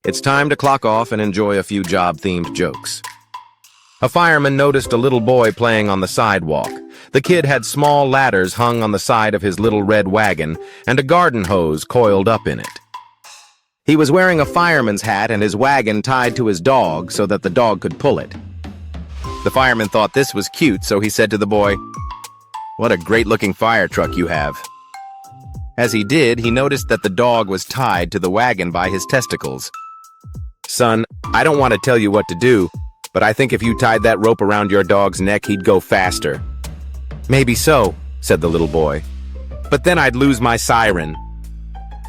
It's time to clock off and enjoy a few job-themed jokes. A fireman noticed a little boy playing on the sidewalk. The kid had small ladders hung on the side of his little red wagon and a garden hose coiled up in it. He was wearing a fireman's hat and his wagon tied to his dog so that the dog could pull it. The fireman thought this was cute, so he said to the boy, "What a great-looking fire truck you have." As he did, he noticed that the dog was tied to the wagon by his testicles. "Son, I don't want to tell you what to do, but I think if you tied that rope around your dog's neck, he'd go faster." "Maybe so," said the little boy. "But then I'd lose my siren."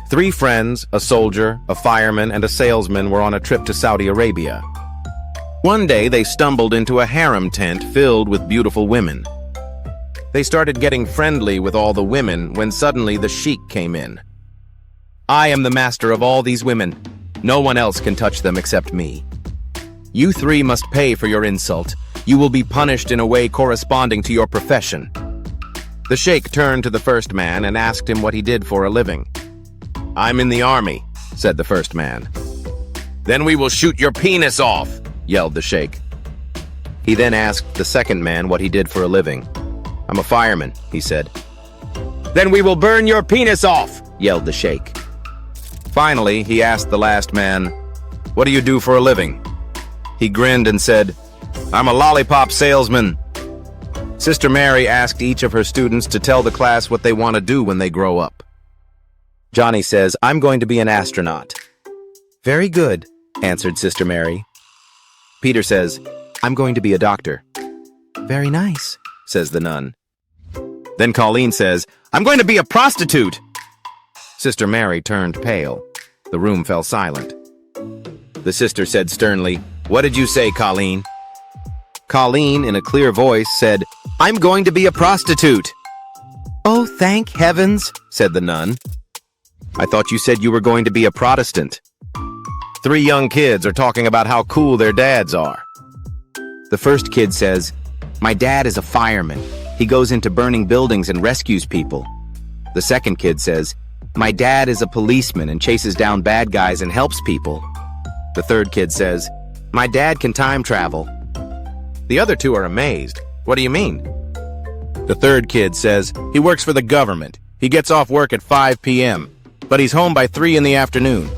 3 friends, a soldier, a fireman, and a salesman were on a trip to Saudi Arabia. One day, they stumbled into a harem tent filled with beautiful women. They started getting friendly with all the women when suddenly the sheik came in. "I am the master of all these women. No one else can touch them except me. You 3 must pay for your insult. You will be punished in a way corresponding to your profession." The sheik turned to the first man and asked him what he did for a living. "I'm in the army," said the first man. "Then we will shoot your penis off," yelled the sheik. He then asked the second man what he did for a living. "I'm a fireman," he said. "Then we will burn your penis off," yelled the sheik. Finally, he asked the last man, "What do you do for a living?" He grinned and said, "I'm a lollipop salesman." Sister Mary asked each of her students to tell the class what they want to do when they grow up. Johnny says, "I'm going to be an astronaut." "Very good," answered Sister Mary. Peter says, "I'm going to be a doctor." "Very nice," says the nun. Then Colleen says, "I'm going to be a prostitute." Sister Mary turned pale. The room fell silent. The sister said sternly, "What did you say, Colleen?" Colleen, in a clear voice, said, "I'm going to be a prostitute." "Oh, thank heavens," said the nun. "I thought you said you were going to be a Protestant." 3 young kids are talking about how cool their dads are. The first kid says, "My dad is a fireman. He goes into burning buildings and rescues people." The second kid says, "My dad is a policeman and chases down bad guys and helps people." The third kid says, "My dad can time travel." The other 2 are amazed. "What do you mean?" The third kid says, "He works for the government. He gets off work at 5 p.m., but he's home by 3 in the afternoon.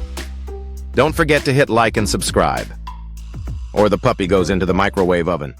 Don't forget to hit like and subscribe, or the puppy goes into the microwave oven.